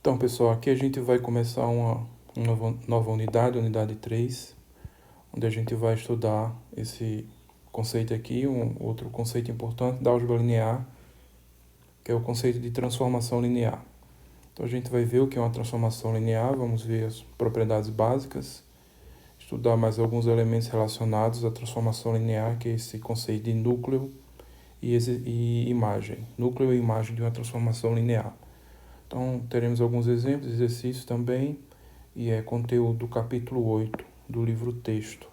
Então, pessoal, aqui a gente vai começar uma nova unidade, unidade 3, onde a gente vai estudar esse conceito aqui, um outro conceito importante da álgebra linear, que é o conceito de transformação linear. Então, a gente vai ver o que é uma transformação linear, vamos ver as propriedades básicas, estudar mais alguns elementos relacionados à transformação linear, que é esse conceito de núcleo e imagem. Núcleo e imagem de uma transformação linear. Então, teremos alguns exemplos, exercícios também, e é conteúdo do capítulo 8 do livro texto.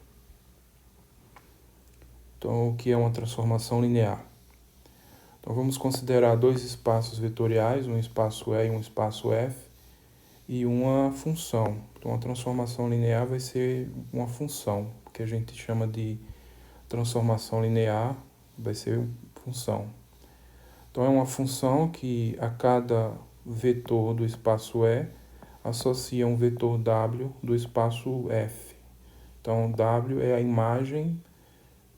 Então, o que é uma transformação linear? Então, vamos considerar dois espaços vetoriais, um espaço E e um espaço F, e uma função. Então, a transformação linear vai ser uma função, que a gente chama de transformação linear, vai ser função. Então, é uma função que a cada vetor do espaço E associa um vetor W do espaço F. Então, W é a imagem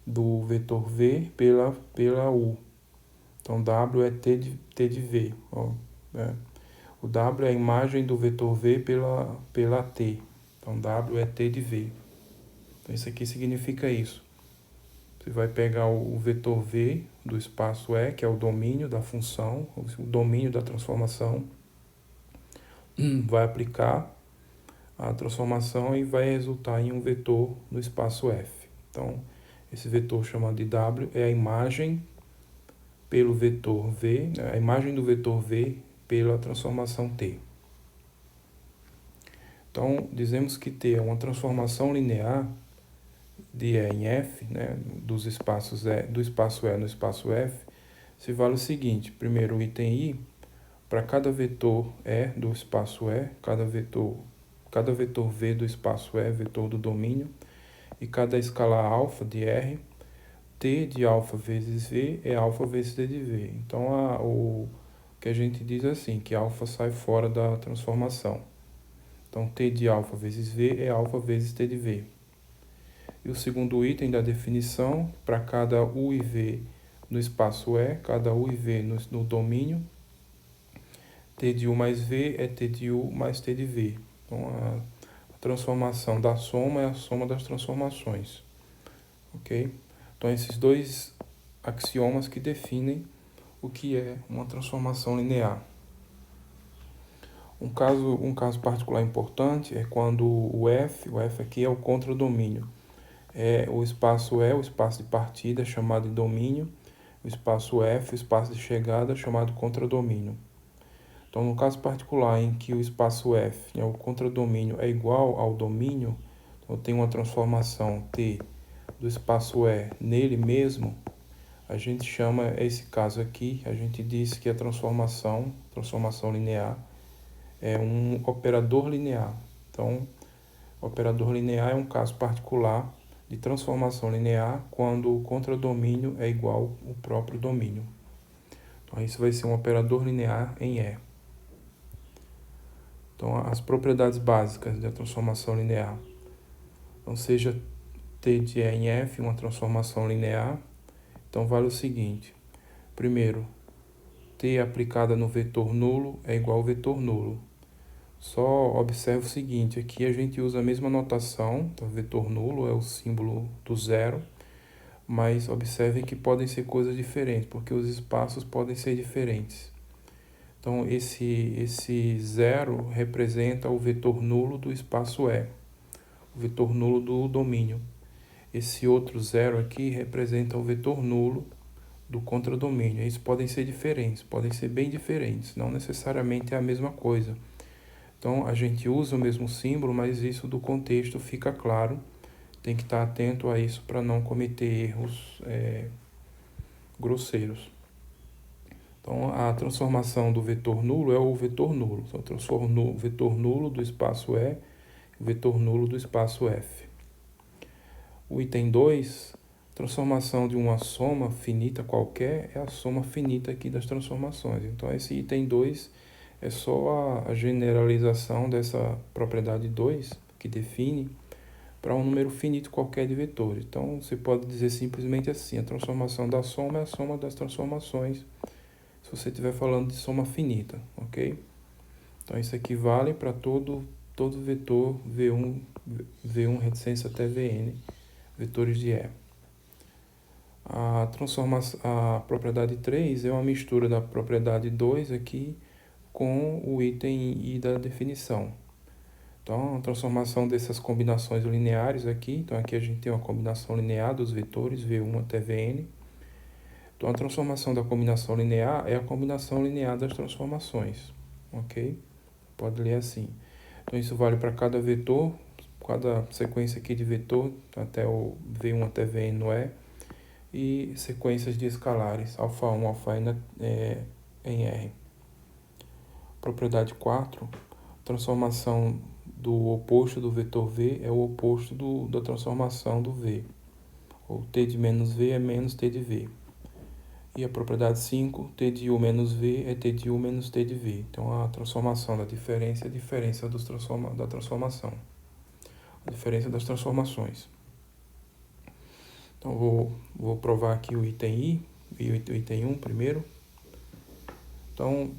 do vetor V pela U. Então, W é T de V. Né? O W é a imagem do vetor V pela T. Então, W é T de V. Então, isso aqui significa isso. Você vai pegar o vetor V do espaço E, que é o domínio da função, o domínio da transformação, vai aplicar a transformação e vai resultar em um vetor no espaço F. Então, esse vetor chamado de W é a imagem pelo vetor V, a imagem do vetor V pela transformação T. Então, dizemos que T é uma transformação linear de E em F, né, dos espaços do espaço E no espaço F, se vale o seguinte: primeiro, o item I, para cada vetor E do espaço E, cada vetor V do espaço E, vetor do domínio, e cada escalar alfa de R, T de alfa vezes V é alfa vezes T de V. Então, o que a gente diz assim, que alfa sai fora da transformação. Então, T de alfa vezes V é alfa vezes T de V. E o segundo item da definição, para cada U e V no espaço E, cada U e V no domínio, T de U mais V é T de U mais T de V. Então, a transformação da soma é a soma das transformações. Ok? Então, esses dois axiomas que definem o que é uma transformação linear. Um caso particular importante é quando o F aqui é o contradomínio. O espaço E, o espaço de partida, chamado de domínio, o espaço F, o espaço de chegada, chamado contradomínio. Então, no caso particular em que o espaço F, o contradomínio, é igual ao domínio, então tem uma transformação T do espaço E nele mesmo, a gente chama esse caso aqui, a gente diz que a transformação linear, é um operador linear. Então, o operador linear é um caso particular de transformação linear quando o contradomínio é igual ao próprio domínio. Então, isso vai ser um operador linear em E. Então, as propriedades básicas da transformação linear. Então, seja T de E em F uma transformação linear, então vale o seguinte: primeiro, T aplicada no vetor nulo é igual ao vetor nulo. Só observe o seguinte, aqui a gente usa a mesma notação, então vetor nulo é o símbolo do zero, mas observem que podem ser coisas diferentes, porque os espaços podem ser diferentes. Então, esse zero representa o vetor nulo do espaço E, o vetor nulo do domínio. Esse outro zero aqui representa o vetor nulo do contradomínio. Eles podem ser diferentes, podem ser bem diferentes, não necessariamente é a mesma coisa. Então, a gente usa o mesmo símbolo, mas isso do contexto fica claro. Tem que estar atento a isso para não cometer erros grosseiros. Então, a transformação do vetor nulo é o vetor nulo. Então, eu transformo o vetor nulo do espaço E e o vetor nulo do espaço F. O item 2, transformação de uma soma finita qualquer, é a soma finita aqui das transformações. Então, esse item 2 é só a generalização dessa propriedade 2, que define para um número finito qualquer de vetores. Então, você pode dizer simplesmente assim: a transformação da soma é a soma das transformações, se você estiver falando de soma finita, ok? Então, isso aqui vale para todo vetor V1 reticência até Vn, vetores de E. A propriedade 3 é uma mistura da propriedade 2 aqui com o item I da definição. Então, a transformação dessas combinações lineares aqui. Então, aqui a gente tem uma combinação linear dos vetores V1 até Vn. Então, a transformação da combinação linear é a combinação linear das transformações. Ok? Pode ler assim. Então, isso vale para cada vetor, cada sequência aqui de vetor, até o V1 até Vn no E, e sequências de escalares, alfa1, alfa-n em R. Propriedade 4, transformação do oposto do vetor V é o oposto da transformação do V. Ou T de menos V é menos T de V. E a propriedade 5, T de U menos V é T de U menos T de V. Então, a transformação da diferença é a diferença da transformação. A diferença das transformações. Então, vou provar aqui o item I, e o item 1 primeiro. Então,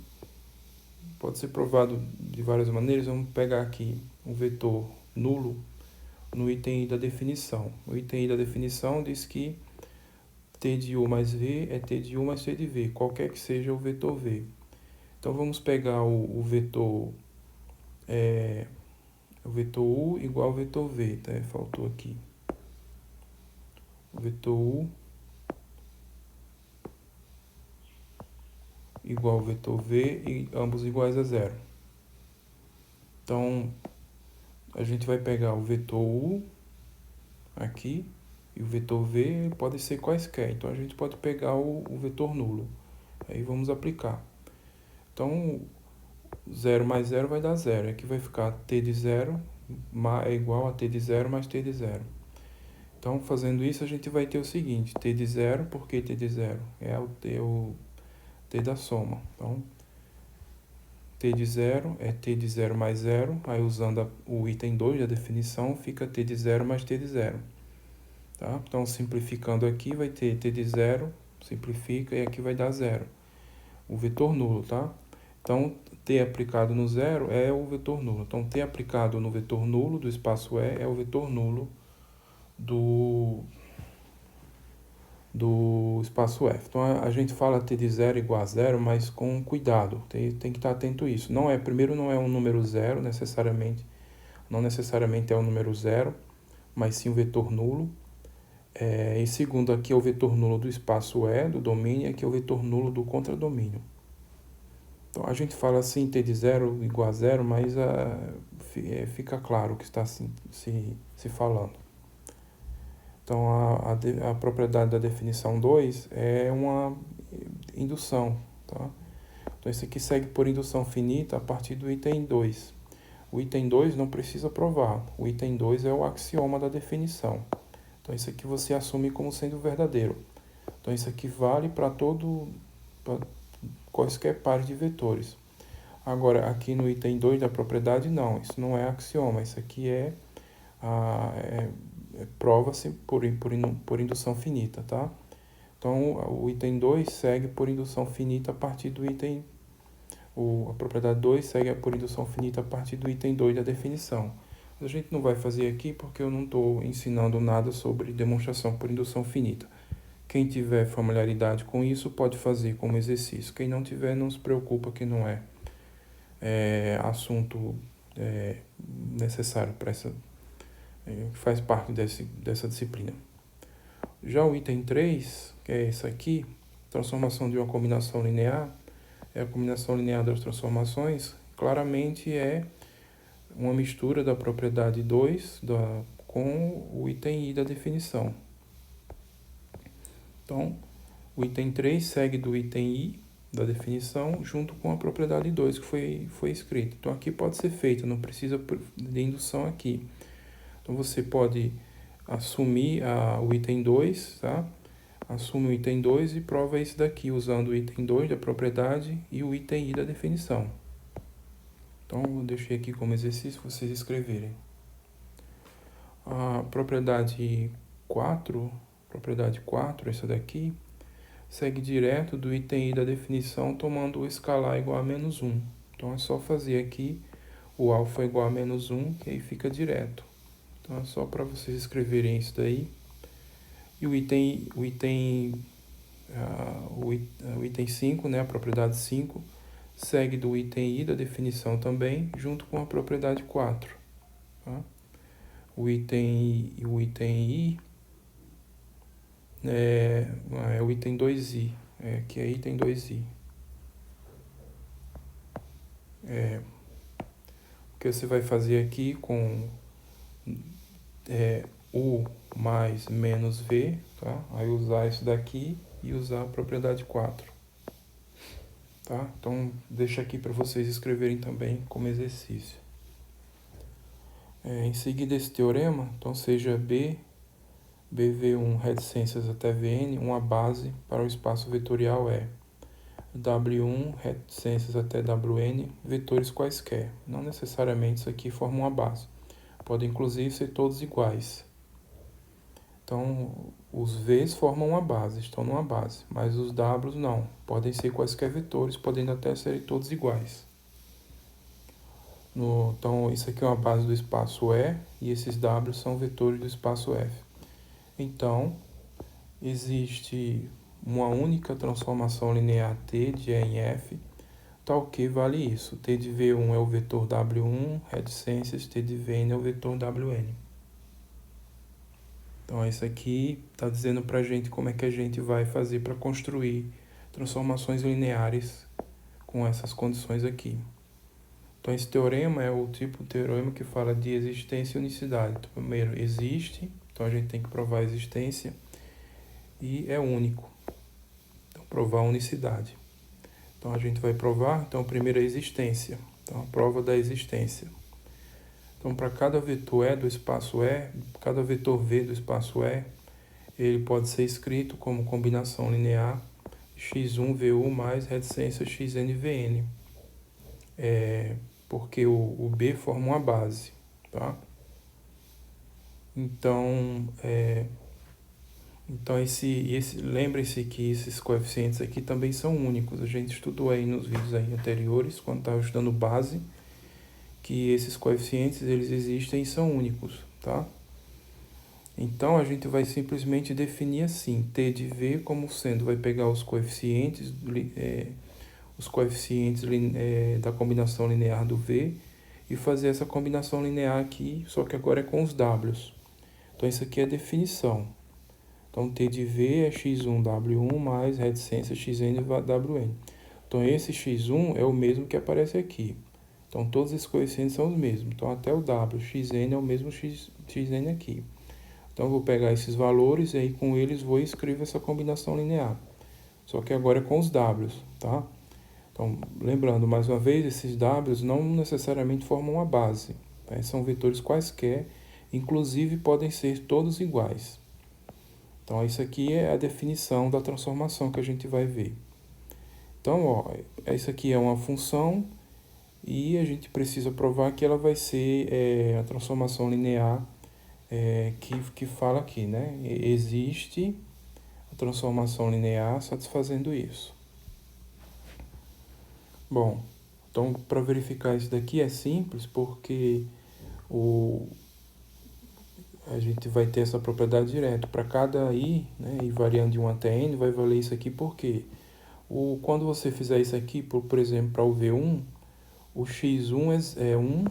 pode ser provado de várias maneiras. Vamos pegar aqui um vetor nulo no item I da definição. O item I da definição diz que T de U mais V é T de U mais T de V, qualquer que seja o vetor V. Então, vamos pegar o vetor U igual ao vetor V, tá? Faltou aqui. O vetor U igual ao vetor V e ambos iguais a zero. Então, a gente vai pegar o vetor U aqui e o vetor V pode ser quaisquer. Então, a gente pode pegar o vetor nulo. Aí vamos aplicar. Então, 0 mais 0 vai dar 0. Aqui vai ficar T de 0 é igual a T de 0 mais T de 0. Então, fazendo isso, a gente vai ter o seguinte. T de 0, por que T de 0? É o T da soma. Então, T de 0 é T de 0 mais 0. Aí, usando o item 2 da definição, fica T de 0 mais T de 0. Tá? Então, simplificando aqui, vai ter T de 0, simplifica, e aqui vai dar 0. O vetor nulo, tá? Então, T aplicado no 0 é o vetor nulo. Então, T aplicado no vetor nulo do espaço E é o vetor nulo do espaço F. Então, a gente fala T de 0 igual a 0, mas com cuidado. Tem que estar atento a isso. Primeiro, não é um número 0 necessariamente. Não necessariamente é um número 0, mas sim um vetor nulo. E segundo, aqui é o vetor nulo do espaço E, do domínio, e aqui é o vetor nulo do contradomínio. Então, a gente fala assim, T de 0 igual a 0, mas fica claro o que está se falando. Então, a propriedade da definição 2 é uma indução. Tá? Então, isso aqui segue por indução finita a partir do item 2. O item 2 não precisa provar. O item 2 é o axioma da definição. Então, isso aqui você assume como sendo verdadeiro. Então, isso aqui vale para quaisquer pares de vetores. Agora, aqui no item 2 da propriedade, não. Isso não é axioma. Isso aqui prova-se por indução finita, tá? Então, o item 2 segue por indução finita a partir do item... A propriedade 2 segue por indução finita a partir do item 2 da definição. A gente não vai fazer aqui porque eu não estou ensinando nada sobre demonstração por indução finita. Quem tiver familiaridade com isso pode fazer como exercício. Quem não tiver, não se preocupa, que não é assunto necessário para faz parte dessa disciplina. Já o item 3, que é esse aqui, transformação de uma combinação linear, é a combinação linear das transformações, claramente é uma mistura da propriedade 2 com o item I da definição. Então, o item 3 segue do item I da definição junto com a propriedade 2 que foi escrita. Então, aqui pode ser feito, não precisa de indução aqui. Então, você pode assumir o item 2, tá? Assume o item 2 e prova esse daqui, usando o item 2 da propriedade e o item I da definição. Então, eu deixei aqui como exercício para vocês escreverem. A propriedade 4, essa daqui, segue direto do item I da definição, tomando o escalar igual a menos 1. Então é só fazer aqui o alfa é igual a menos 1, que aí fica direto. Então é só para vocês escreverem isso daí. E o item 5, né, a propriedade 5, segue do item I da definição também, junto com a propriedade 4. Tá? O item I é o item 2i, que é item 2i. O que você vai fazer aqui com U mais menos V, tá? Aí usar isso daqui e usar a propriedade 4. Tá? Então, deixa aqui para vocês escreverem também como exercício. Em seguida esse teorema, então seja BV1 reticências até Vn, uma base para o espaço vetorial E. W1 reticências até Wn, vetores quaisquer. Não necessariamente isso aqui forma uma base. Podem inclusive ser todos iguais. Então, os V's formam uma base, estão numa base, mas os W's não. Podem ser quaisquer vetores, podendo até serem todos iguais. Então, isso aqui é uma base do espaço E, e esses W são vetores do espaço F. Então, existe uma única transformação linear T de E em F, tal que vale isso. T de V1 é o vetor W1, reticências, T de Vn é o vetor Wn. Então, isso aqui está dizendo para a gente como é que a gente vai fazer para construir transformações lineares com essas condições aqui. Então, esse teorema é o tipo de teorema que fala de existência e unicidade. Então, primeiro, existe, então a gente tem que provar a existência, e é único. Então, provar a unicidade. Então, a gente vai provar, então, primeiro a existência. Então, a prova da existência. Então, para cada vetor E do espaço E, cada vetor V do espaço E, ele pode ser escrito como combinação linear x1vu mais reticência xnvn. Porque o B forma uma base, tá? Então, lembrem-se que esses coeficientes aqui também são únicos. A gente estudou aí nos vídeos aí anteriores, quando estava estudando base, que esses coeficientes eles existem e são únicos, tá? Então, a gente vai simplesmente definir assim, T de V como sendo, vai pegar os coeficientes da combinação linear do V e fazer essa combinação linear aqui, só que agora é com os W's. Então, isso aqui é a definição. Então, T de V é x1W1 mais reticência xnWN. Então, esse x1 é o mesmo que aparece aqui. Então, todos esses coeficientes são os mesmos. Então, até o W, xn é o mesmo xn aqui. Então, eu vou pegar esses valores e aí com eles vou escrever essa combinação linear. Só que agora é com os W's, tá? Então, lembrando, mais uma vez, esses W's não necessariamente formam uma base. Tá? São vetores quaisquer, inclusive podem ser todos iguais. Então, isso aqui é a definição da transformação que a gente vai ver. Então, ó, isso aqui é uma função e a gente precisa provar que ela vai ser a transformação linear que fala aqui, né? Existe a transformação linear satisfazendo isso. Bom, então para verificar isso daqui é simples, porque a gente vai ter essa propriedade direto. Para cada i, né, e variando de 1 até n, vai valer isso aqui porque quando você fizer isso aqui, por exemplo, para o V1, o x1 é 1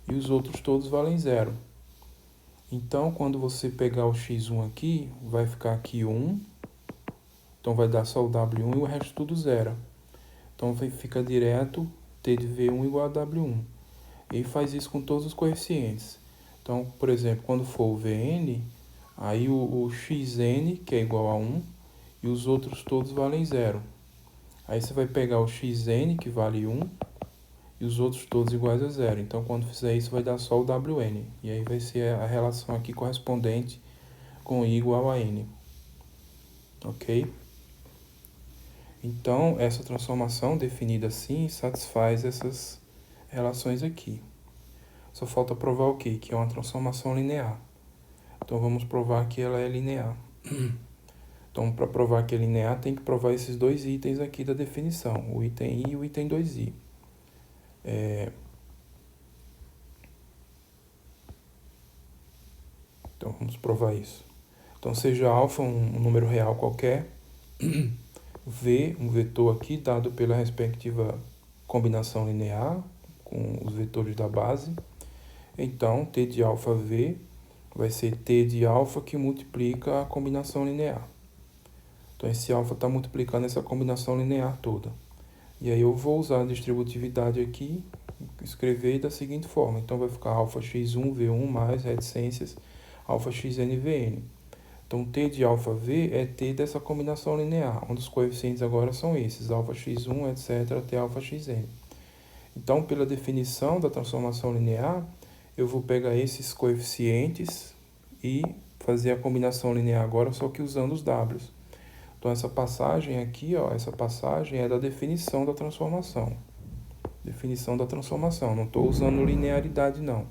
e os outros todos valem 0. Então, quando você pegar o x1 aqui, vai ficar aqui 1, então vai dar só o W1 e o resto tudo 0. Então, fica direto T de V1 igual a W1. E faz isso com todos os coeficientes. Então, por exemplo, quando for o Vn, aí o xn, que é igual a 1, e os outros todos valem 0. Aí você vai pegar o xn, que vale 1, e os outros todos iguais a 0. Então, quando fizer isso, vai dar só o Wn. E aí vai ser a relação aqui correspondente com i igual a n. Ok? Então, essa transformação definida assim satisfaz essas relações aqui. Só falta provar o quê? Que é uma transformação linear. Então, vamos provar que ela é linear. Então, para provar que é linear, tem que provar esses dois itens aqui da definição, o item I e o item 2i. Então vamos provar isso. Então seja alfa um número real qualquer, V, um vetor aqui dado pela respectiva combinação linear com os vetores da base. Então T de alfa V vai ser T de alfa que multiplica a combinação linear. Então esse alfa está multiplicando essa combinação linear toda. E aí eu vou usar a distributividade aqui, escrever da seguinte forma. Então vai ficar alfa x1 V1 mais reticências alfa xn Vn. Então T de alfa V é T dessa combinação linear, onde os coeficientes agora são esses, alfa x1, etc, até alfa xn. Então, pela definição da transformação linear, eu vou pegar esses coeficientes e fazer a combinação linear agora, só que usando os w's. Então, essa passagem aqui, ó, essa passagem é da definição da transformação. Definição da transformação, não estou usando linearidade, não.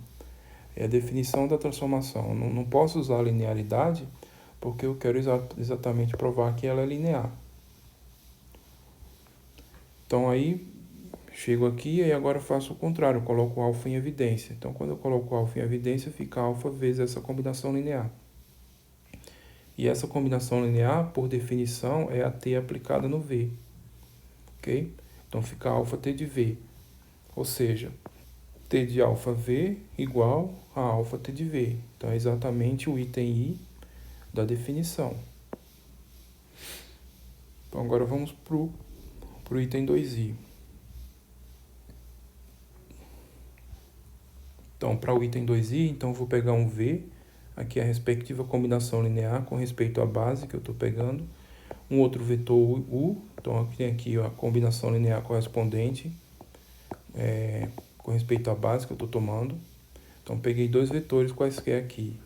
É a definição da transformação. Não posso usar linearidade, porque eu quero exatamente provar que ela é linear. Então, aí, chego aqui e agora faço o contrário, eu coloco o alfa em evidência. Então, quando eu coloco o alfa em evidência, fica alfa vezes essa combinação linear. E essa combinação linear, por definição, é a T aplicada no V. Ok? Então, fica alfa T de V. Ou seja, T de alfa V igual a alfa T de V. Então, é exatamente o item I da definição. Então, agora vamos para o item 2i. Então, para o item 2i, então eu vou pegar um V, aqui a respectiva combinação linear com respeito à base que eu estou pegando. Um outro vetor U, então tem aqui a combinação linear correspondente com respeito à base que eu estou tomando. Então, peguei dois vetores quaisquer aqui.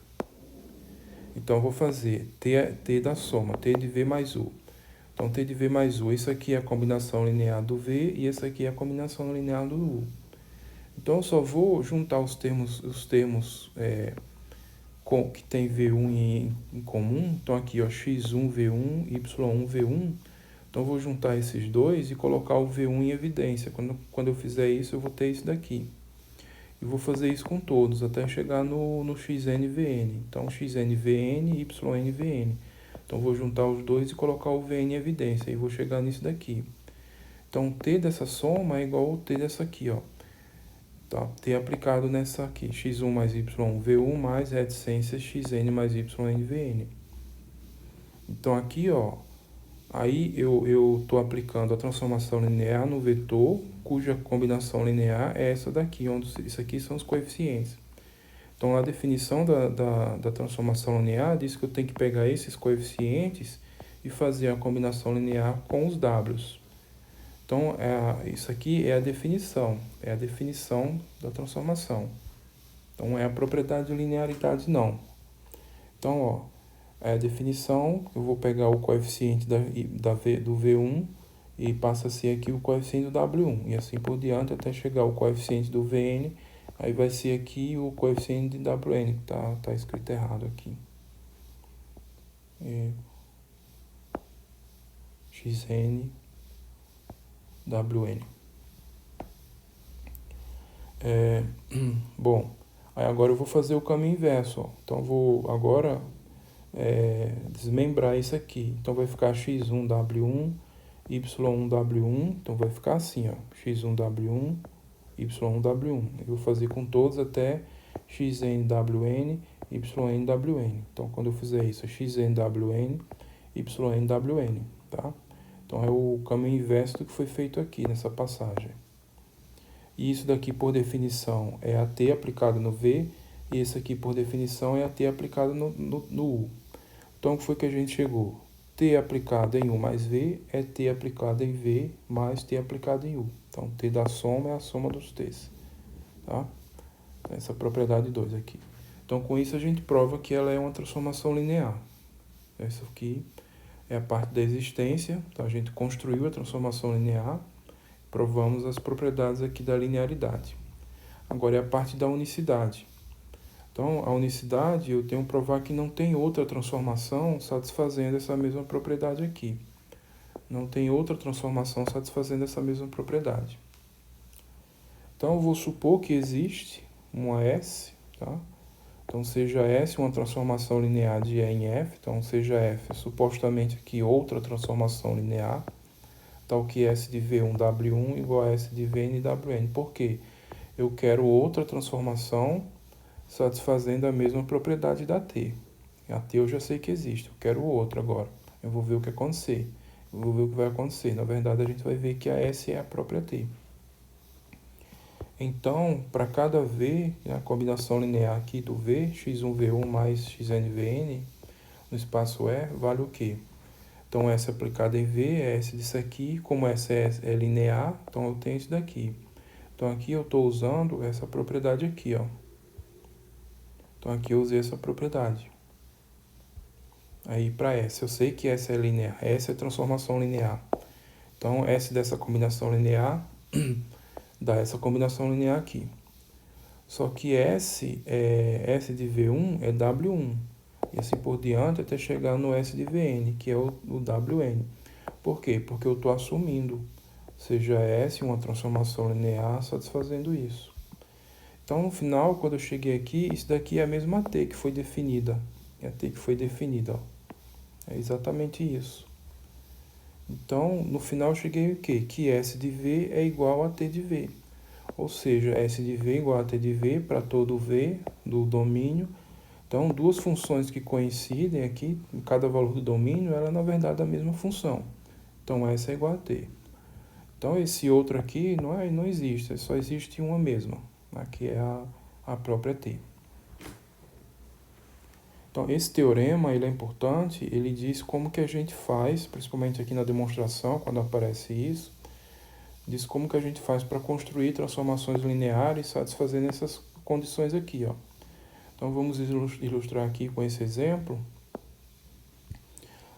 Então, eu vou fazer T da soma, T de V mais U. Então, T de V mais U, isso aqui é a combinação linear do V e essa aqui é a combinação linear do U. Então, eu só vou juntar os termos que tem V1 em comum. Então, aqui, ó, x1, V1, y1, V1. Então, eu vou juntar esses dois e colocar o V1 em evidência. Quando eu fizer isso, eu vou ter isso daqui. E vou fazer isso com todos, até chegar no xnVn. Então, xnVn, ynVn. Então, vou juntar os dois e colocar o Vn em evidência. E vou chegar nisso daqui. Então, T dessa soma é igual ao T dessa aqui, ó. Tá? T aplicado nessa aqui. x1 mais y1v1 mais reticência xn mais ynvn. Então, aqui, ó. Aí, eu estou aplicando a transformação linear no vetor, cuja combinação linear é essa daqui, onde isso aqui são os coeficientes. Então, a definição da transformação linear diz que eu tenho que pegar esses coeficientes e fazer a combinação linear com os w's. Então, isso aqui é a definição da transformação. Então, é a propriedade de linearidade, não. Então, ó, é a definição, eu vou pegar o coeficiente do V1 e passa a ser aqui o coeficiente do W1, e assim por diante até chegar o coeficiente do Vn, aí vai ser aqui o coeficiente de Wn, que tá escrito errado aqui. Xn Wn. Bom, aí agora eu vou fazer o caminho inverso, ó. Então eu vou agora desmembrar isso aqui. Então vai ficar x1w1, y1w1, então vai ficar assim, ó, x1w1, y1w1. Eu vou fazer com todos até xnwn, ynwn. Então quando eu fizer isso, xnwn, ynwn, tá? Então é o caminho inverso do que foi feito aqui nessa passagem. E isso daqui, por definição, é a T aplicada no V, e esse aqui, por definição, é a T aplicada no U. Então, o que foi que a gente chegou? T aplicada em U mais V é T aplicada em V mais T aplicada em U. Então, T da soma é a soma dos T's. Tá? Essa propriedade 2 aqui. Então, com isso, a gente prova que ela é uma transformação linear. Essa aqui é a parte da existência. Então, a gente construiu a transformação linear. Provamos as propriedades aqui da linearidade. Agora é a parte da unicidade. Então, a unicidade, eu tenho que provar que não tem outra transformação satisfazendo essa mesma propriedade aqui. Não tem outra transformação satisfazendo essa mesma propriedade. Então, eu vou supor que existe uma S, tá? Então, seja S uma transformação linear de E em F. Então, seja F supostamente aqui outra transformação linear, tal que S de V1 W1 igual a S de Vn Wn. Por quê? Eu quero outra transformação satisfazendo a mesma propriedade da T. A T eu já sei que existe, eu quero outra agora. Eu vou ver o que acontecer. Eu vou ver o que vai acontecer. Na verdade, a gente vai ver que a S é a própria T. Então, para cada V, a combinação linear aqui do V, x1v1 mais xnvn, no espaço E, vale o quê? Então, S aplicada em V é S disso aqui. Como S é linear, então eu tenho isso daqui. Então, aqui eu estou usando essa propriedade aqui, ó. Então, aqui eu usei essa propriedade. Aí, para S, eu sei que S é linear. S é transformação linear. Então, S dessa combinação linear dá essa combinação linear aqui. Só que S de V1 é W1. E assim por diante até chegar no S de Vn, que é o Wn. Por quê? Porque eu estou assumindo, seja S uma transformação linear satisfazendo isso. Então, no final, quando eu cheguei aqui, isso daqui é a mesma T que foi definida. É a T que foi definida, ó. É exatamente isso. Então, no final, eu cheguei o quê? Que S de V é igual a T de V. Ou seja, S de V igual a T de V para todo V do domínio. Então, duas funções que coincidem aqui, em cada valor do domínio, ela é na verdade a mesma função. Então, S é igual a T. Então, esse outro aqui não existe, só existe uma mesma. Aqui é a própria T. Então, esse teorema ele é importante, ele diz como que a gente faz, principalmente aqui na demonstração, quando aparece isso, diz como que a gente faz para construir transformações lineares satisfazendo essas condições aqui, ó. Então, vamos ilustrar aqui com esse exemplo.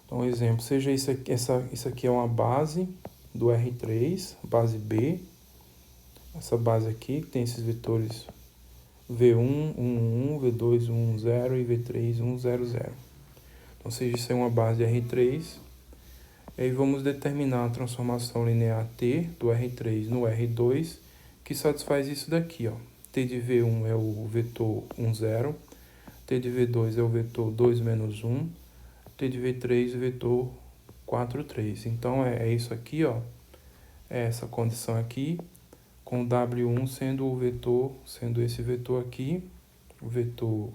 Então, exemplo, seja isso aqui é uma base do R3, base B. Essa base aqui, que tem esses vetores V1, 1, 1, V2, 1, 0 e V3, 1, 0, 0. Então, seja isso é uma base R3. E aí vamos determinar a transformação linear T do R3 no R2, que satisfaz isso daqui, ó. T de V1 é o vetor 1, 0. T de V2 é o vetor 2, menos 1. T de V3 é o vetor 4, 3. Então, é isso aqui, ó. É essa condição aqui, com W1 sendo o vetor, sendo esse vetor aqui, o vetor,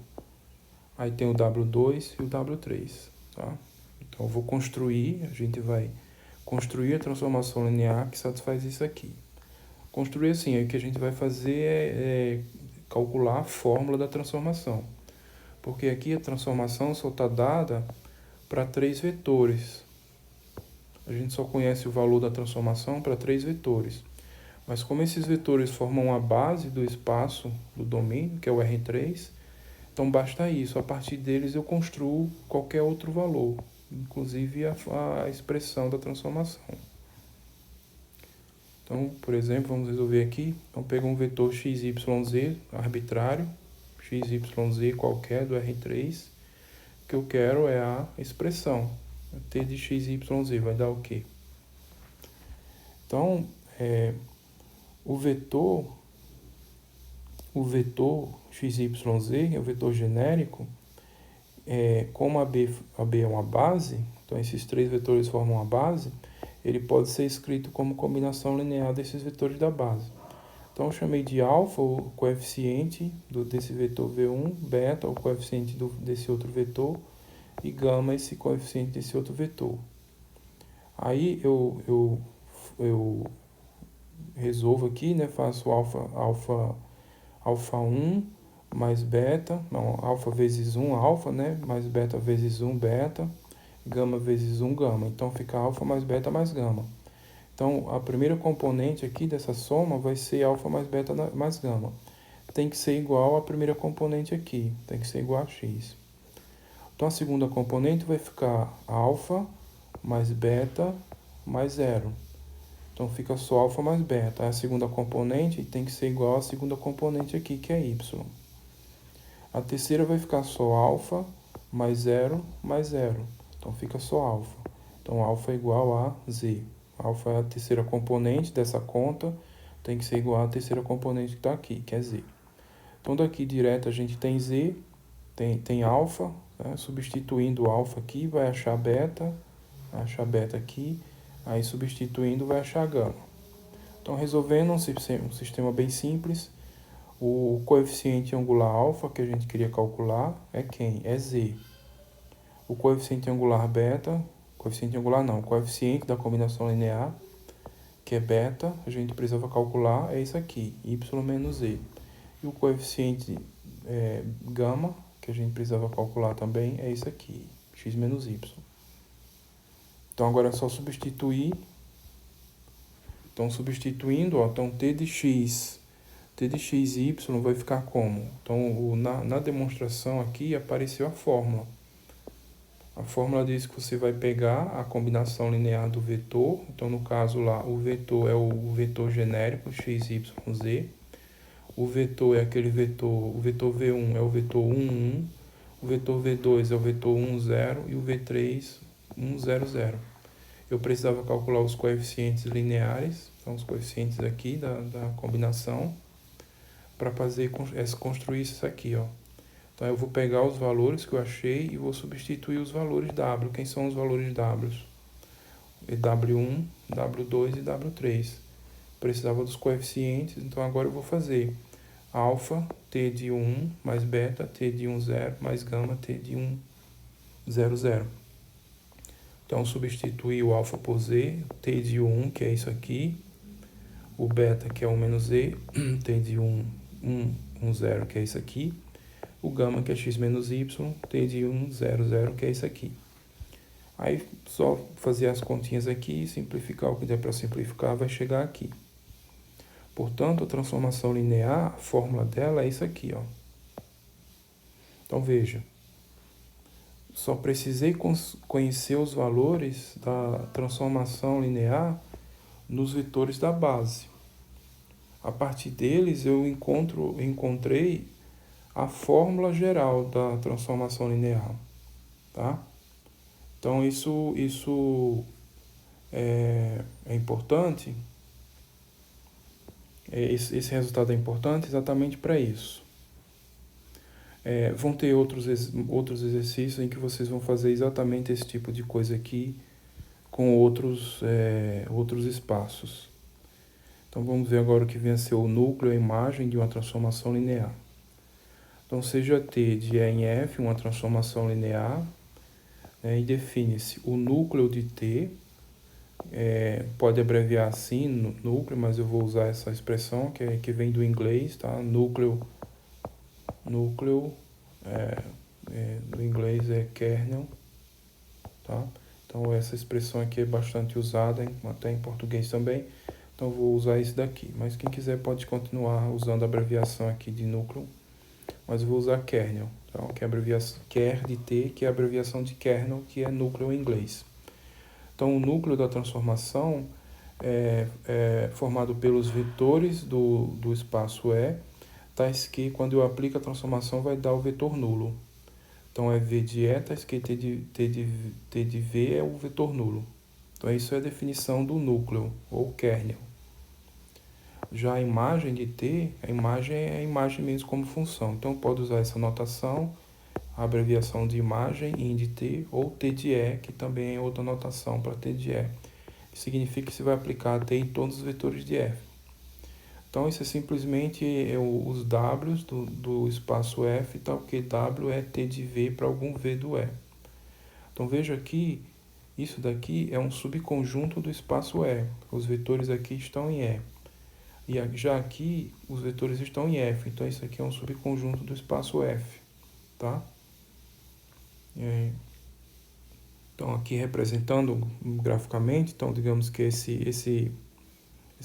aí tem o W2 e o W3, tá? Então, eu vou construir, a gente vai construir a transformação linear que satisfaz isso aqui. Construir assim, aí o que a gente vai fazer é calcular a fórmula da transformação. Porque aqui a transformação só está dada para 3 vetores. A gente só conhece o valor da transformação para 3 vetores. Mas como esses vetores formam a base do espaço do domínio, que é o R3, então basta isso. A partir deles eu construo qualquer outro valor, inclusive a expressão da transformação. Então, por exemplo, vamos resolver aqui. Então, pego um vetor XYZ arbitrário, XYZ qualquer do R3. O que eu quero é a expressão. T de XYZ vai dar o quê? Então, o vetor XYZ é o vetor genérico. Como a B é uma base, então esses 3 vetores formam a base, ele pode ser escrito como combinação linear desses vetores da base. Então, eu chamei de alfa o coeficiente desse vetor V1, beta o coeficiente desse outro vetor, e gama esse coeficiente desse outro vetor. Aí eu resolvo aqui, né? Faço alfa 1 mais beta, não, alfa vezes 1, alfa, né? Mais beta vezes 1, beta, gama vezes 1, gama. Então, fica alfa mais beta mais gama. Então, a primeira componente aqui dessa soma vai ser alfa mais beta mais gama. Tem que ser igual à primeira componente aqui, tem que ser igual a x. Então, a segunda componente vai ficar alfa mais beta mais 0. Então, fica só alfa mais beta. A segunda componente tem que ser igual à segunda componente aqui, que é y. A terceira vai ficar só alfa mais 0 mais 0. Então, fica só alfa. Então, alfa é igual a z. Alfa é a terceira componente dessa conta. tem que ser igual à terceira componente que está aqui, que é z. Então, daqui direto a gente tem z, tem alfa, né? Substituindo o alfa aqui, vai achar beta aqui, aí substituindo vai achar gama. Então, resolvendo um sistema bem simples, o coeficiente angular alfa que a gente queria calcular é quem? É z. O coeficiente angular beta, coeficiente angular não, o coeficiente da combinação linear, que é beta, a gente precisava calcular, é isso aqui, y menos z. E o coeficiente gama, que a gente precisava calcular também, é isso aqui, x menos y. Então, agora é só substituir. Então, substituindo, ó, então t de x y vai ficar como? Então, na demonstração aqui apareceu a fórmula. A fórmula diz que você vai pegar a combinação linear do vetor. Então, no caso lá, o vetor é o vetor genérico, x, y, z. O vetor é aquele vetor, o vetor V1 é o vetor 1, 1. O vetor V2 é o vetor 1, 0. E o V3, 1, 0, 0. Eu precisava calcular os coeficientes lineares, então os coeficientes aqui da combinação, para construir isso aqui, ó. Então, eu vou pegar os valores que eu achei e vou substituir os valores W. Quem são os valores W? W1, W2 e W3. Precisava dos coeficientes, então agora eu vou fazer alfa, T de 1, mais beta, T de 1, 0, mais gama, T de 1, 0, 0. Então, substituir o alfa por z, T de 1, que é isso aqui, o beta, que é 1 menos z, T de 1, 1, 0, que é isso aqui, o gama, que é x menos y, T de 1, 0, 0, que é isso aqui. Aí, só fazer as continhas aqui, simplificar o que der para simplificar, vai chegar aqui. Portanto, a transformação linear, a fórmula dela é isso aqui, ó. Então, veja. Só precisei conhecer os valores da transformação linear nos vetores da base. A partir deles, eu encontrei a fórmula geral da transformação linear, tá? Então, isso é importante. Esse resultado é importante exatamente para isso. Vão ter outros exercícios em que vocês vão fazer exatamente esse tipo de coisa aqui com outros espaços. Então, vamos ver agora o que vem a ser o núcleo, a imagem de uma transformação linear. Então, seja T de E em F, uma transformação linear, e define-se o núcleo de T, pode abreviar assim, núcleo, mas eu vou usar essa expressão que vem do inglês, tá? Núcleo, do inglês é kernel, tá? Então, essa expressão aqui é bastante usada, até em português também, então vou usar esse daqui, mas quem quiser pode continuar usando a abreviação aqui de núcleo, mas eu vou usar kernel, então, que é a abreviação ker de T, que é a abreviação de kernel, que é núcleo em inglês. Então, o núcleo da transformação é formado pelos vetores do espaço E, tais que, quando eu aplico a transformação, vai dar o vetor nulo. Então, é V de E, tais que T de V é o vetor nulo. Então, isso é a definição do núcleo, ou kernel. Já a imagem de T, a imagem é a imagem mesmo como função. Então, pode usar essa notação, a abreviação de imagem, in de T, ou T de E, que também é outra notação para T de E, que significa que você vai aplicar T em todos os vetores de F. Então, isso é simplesmente os Ws do espaço F, tal que W é T de V para algum V do E. Então, veja aqui, isso daqui é um subconjunto do espaço E. Os vetores aqui estão em E. E já aqui, os vetores estão em F. Então, isso aqui é um subconjunto do espaço F, tá? Então, aqui representando graficamente, então digamos que esse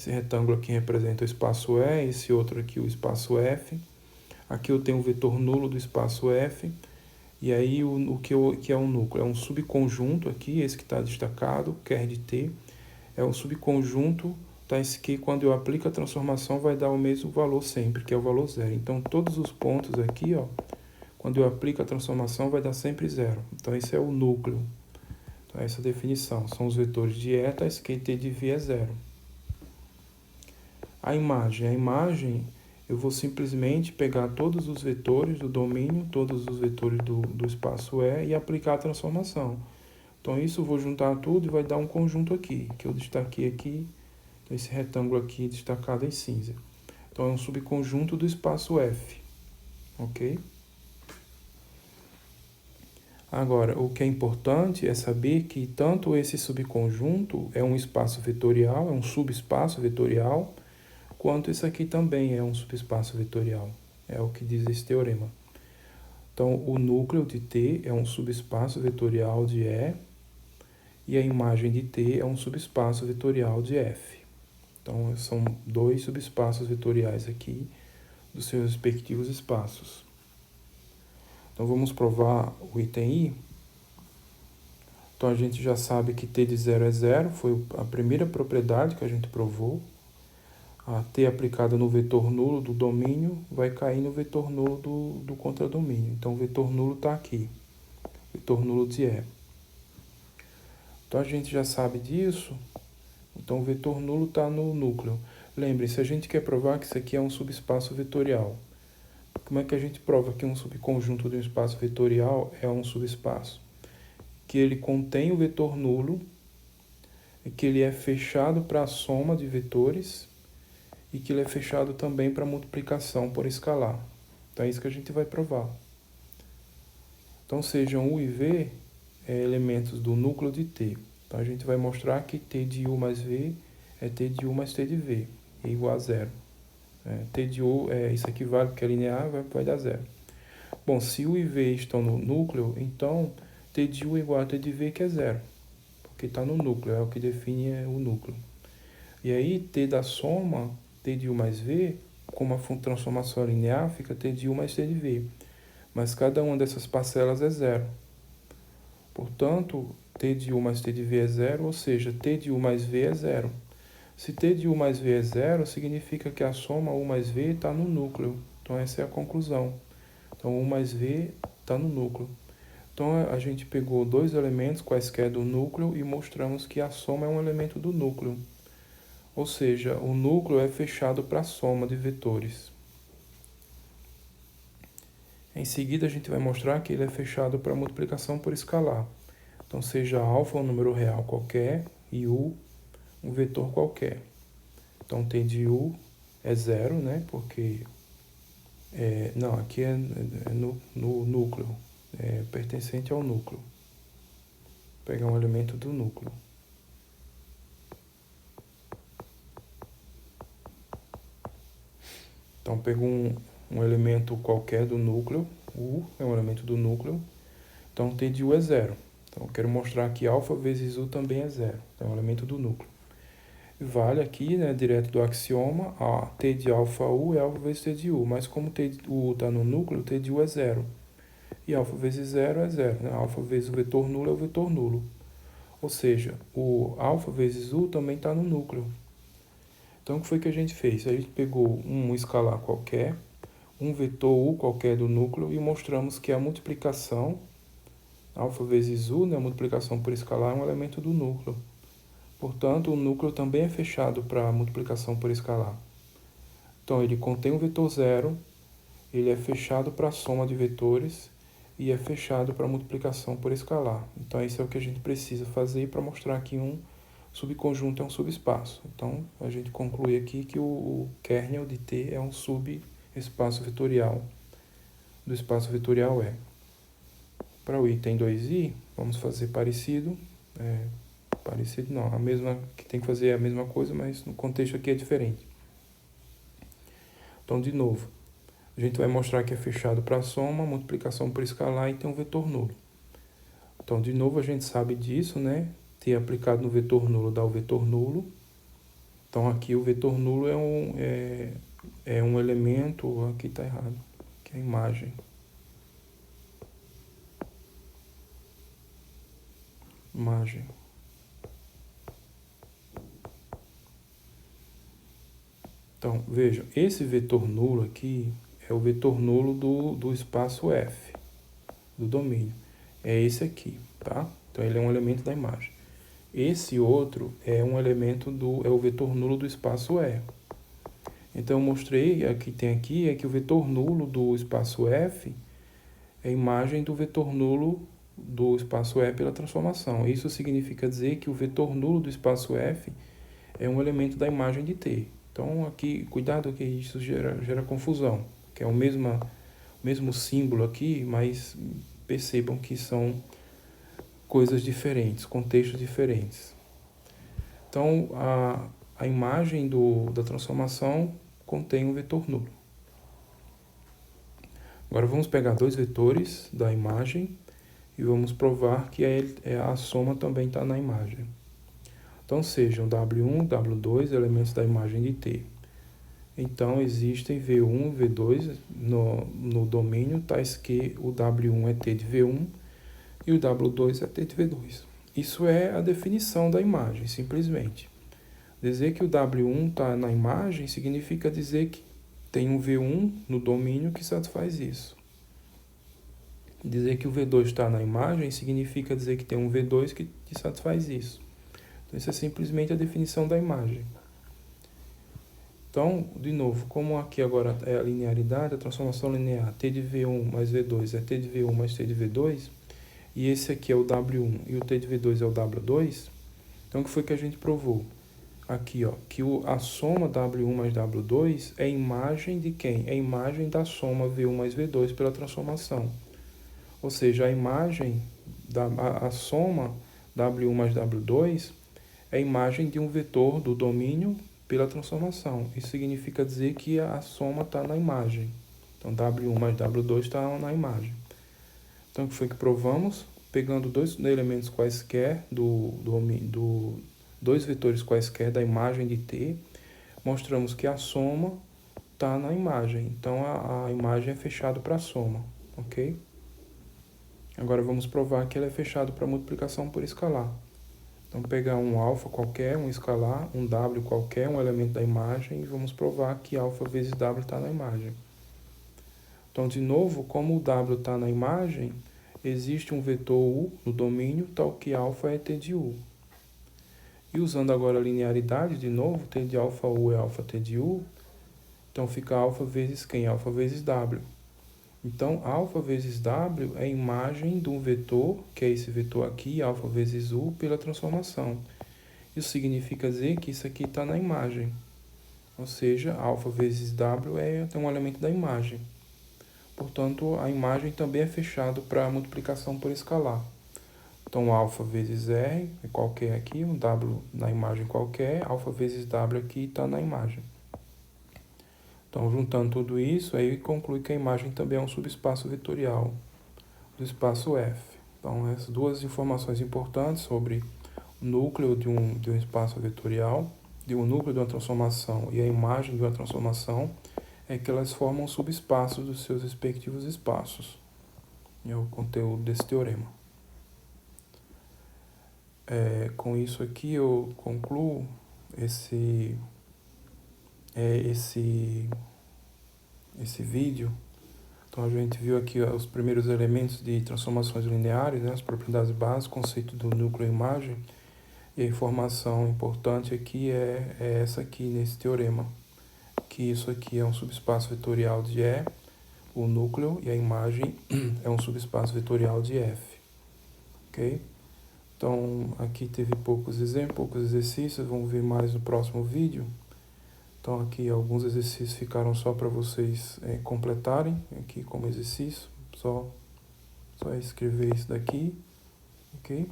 retângulo aqui representa o espaço E, esse outro aqui o espaço F. Aqui eu tenho o vetor nulo do espaço F, e aí o que é um núcleo? É um subconjunto aqui, esse que está destacado, quer de T, é um subconjunto, tá, esse que quando eu aplico a transformação vai dar o mesmo valor sempre, que é o valor zero. Então, todos os pontos aqui, ó, quando eu aplico a transformação, vai dar sempre zero. Então, esse é o núcleo. Então, essa definição. São os vetores de eta, que T de V é zero. A imagem, eu vou simplesmente pegar todos os vetores do domínio, todos os vetores do espaço E e aplicar a transformação. Então, isso eu vou juntar tudo e vai dar um conjunto aqui, que eu destaquei aqui, esse retângulo aqui destacado em cinza. Então, é um subconjunto do espaço F, ok? Agora, o que é importante é saber que tanto esse subconjunto é um espaço vetorial, é um subespaço vetorial, quanto esse aqui também é um subespaço vetorial. É o que diz esse teorema. Então, o núcleo de T é um subespaço vetorial de E, e a imagem de T é um subespaço vetorial de F. Então, são dois subespaços vetoriais aqui dos seus respectivos espaços. Então, vamos provar o item I. Então, a gente já sabe que T de 0 é 0, foi a primeira propriedade que a gente provou. A T aplicada no vetor nulo do domínio vai cair no vetor nulo do contradomínio. Então, o vetor nulo está aqui, vetor nulo de E. Então, a gente já sabe disso. Então, o vetor nulo está no núcleo. Lembre-se, a gente quer provar que isso aqui é um subespaço vetorial. Como é que a gente prova que um subconjunto de um espaço vetorial é um subespaço? Que ele contém o vetor nulo, que ele é fechado para a soma de vetores e que ele é fechado também para multiplicação por escalar. Então, é isso que a gente vai provar. Então, sejam U e V elementos do núcleo de T. Então, a gente vai mostrar que T de U mais V é T de U mais T de V, é igual a zero. T de U, isso aqui vale porque é linear, vai dar zero. Bom, se U e V estão no núcleo, então T de U é igual a T de V, que é zero, porque está no núcleo, é o que define o núcleo. E aí, T da soma, T de U mais V, como a transformação linear, fica T de U mais T de V. Mas cada uma dessas parcelas é zero. Portanto, T de U mais T de V é zero, ou seja, T de U mais V é zero. Se T de U mais V é zero, significa que a soma U mais V está no núcleo. Então, essa é a conclusão. Então, U mais V está no núcleo. Então, a gente pegou dois elementos quaisquer do núcleo e mostramos que a soma é um elemento do núcleo. Ou seja, o núcleo é fechado para a soma de vetores. Em seguida, a gente vai mostrar que ele é fechado para multiplicação por escalar. Então, seja alfa um número real qualquer e U um vetor qualquer. Então, T de U é zero, né? Porque... não, aqui é no núcleo. É pertencente ao núcleo. Vou pegar um elemento do núcleo. Então, pego um elemento qualquer do núcleo. U é um elemento do núcleo. Então, T de U é zero. Então, eu quero mostrar que alfa vezes U também é zero. Então, é um elemento do núcleo. Vale aqui, né, direto do axioma, T de alfa U é alfa vezes T de U. Mas como T de U está no núcleo, T de U é zero. E alfa vezes zero é zero. Né? Alfa vezes o vetor nulo é o vetor nulo. Ou seja, o alfa vezes U também está no núcleo. Então, o que foi que a gente fez? A gente pegou um escalar qualquer, um vetor U qualquer do núcleo e mostramos que a multiplicação, alfa vezes U, né, a multiplicação por escalar, é um elemento do núcleo. Portanto, o núcleo também é fechado para a multiplicação por escalar. Então, ele contém um vetor zero, ele é fechado para a soma de vetores e é fechado para a multiplicação por escalar. Então, isso é o que a gente precisa fazer para mostrar que um subconjunto é um subespaço. Então, a gente conclui aqui que o kernel de T é um subespaço vetorial do espaço vetorial E. Para o item 2i, vamos fazer parecido. Parecido não, que tem que fazer a mesma coisa, mas no contexto aqui é diferente. Então, de novo, a gente vai mostrar que é fechado para a soma, multiplicação por escalar e tem um vetor nulo. Então, de novo, a gente sabe disso, né? T aplicado no vetor nulo dá o vetor nulo. Então, aqui o vetor nulo é um elemento, aqui está errado, que é a imagem. Então, vejam, esse vetor nulo aqui é o vetor nulo do espaço F, do domínio. É esse aqui, tá? Então, ele é um elemento da imagem. Esse outro é um elemento é o vetor nulo do espaço E. Então eu mostrei, aqui tem aqui, é que o vetor nulo do espaço F é a imagem do vetor nulo do espaço E pela transformação. Isso significa dizer que o vetor nulo do espaço F é um elemento da imagem de T. Então aqui, cuidado que isso gera confusão, que é o mesmo símbolo aqui, mas percebam que são coisas diferentes, contextos diferentes. Então a imagem da transformação contém um vetor nulo. Agora vamos pegar dois vetores da imagem e vamos provar que a soma também está na imagem. Então sejam W1 e W2 elementos da imagem de T. Então existem V1 e V2 no domínio, tais que o W1 é T de V1 e o W2 é T de V2. Isso é a definição da imagem, simplesmente. Dizer que o W1 está na imagem significa dizer que tem um V1 no domínio que satisfaz isso. Dizer que o V2 está na imagem significa dizer que tem um V2 que satisfaz isso. Então, isso é simplesmente a definição da imagem. Então, de novo, como aqui agora é a linearidade, a transformação linear T de V1 mais V2 é T de V1 mais T de V2, e esse aqui é o W1 e o T de V2 é o W2, então o que foi que a gente provou? Aqui, ó, que a soma W1 mais W2 é a imagem de quem? É a imagem da soma V1 mais V2 pela transformação. Ou seja, a imagem, a soma W1 mais W2 é a imagem de um vetor do domínio pela transformação. Isso significa dizer que a soma está na imagem. Então, W1 mais W2 está na imagem. Então, o que foi que provamos? Pegando dois elementos quaisquer, dois vetores quaisquer da imagem de T, mostramos que a soma está na imagem. Então, a imagem é fechada para a soma, ok? Agora, vamos provar que ela é fechada para multiplicação por escalar. Então, pegar um alfa qualquer, um escalar, um w qualquer, um elemento da imagem, e vamos provar que alfa vezes w está na imagem. Então, de novo, como o w está na imagem, existe um vetor u no domínio, tal que alfa é t de u. E usando agora a linearidade, de novo, t de alfa u é alfa t de u, então fica alfa vezes quem? Alfa vezes w. Então, alfa vezes w é a imagem de um vetor, que é esse vetor aqui, alfa vezes u, pela transformação. Isso significa dizer que isso aqui está na imagem. Ou seja, alfa vezes w é um elemento da imagem. Portanto, a imagem também é fechada para multiplicação por escalar. Então, alfa vezes r é qualquer aqui, um w na imagem qualquer, alfa vezes w aqui está na imagem. Então, juntando tudo isso, aí conclui que a imagem também é um subespaço vetorial do espaço F. Então, essas duas informações importantes sobre o núcleo de um espaço vetorial, de um núcleo de uma transformação e a imagem de uma transformação, é que elas formam subespaços dos seus respectivos espaços. É o conteúdo desse teorema. Com isso aqui eu concluo esse vídeo. Então a gente viu aqui os primeiros elementos de transformações lineares, né, as propriedades básicas, conceito do núcleo e imagem. E a informação importante aqui é essa aqui nesse teorema, que isso aqui é um subespaço vetorial de E, o núcleo, e a imagem é um subespaço vetorial de F. Ok? Então aqui teve poucos exemplos, poucos exercícios, vamos ver mais no próximo vídeo. Então aqui alguns exercícios ficaram só para vocês completarem, aqui como exercício, só escrever isso daqui, ok?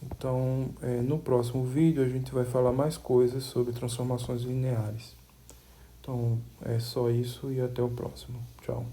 Então no próximo vídeo a gente vai falar mais coisas sobre transformações lineares. Então é só isso e até o próximo. Tchau.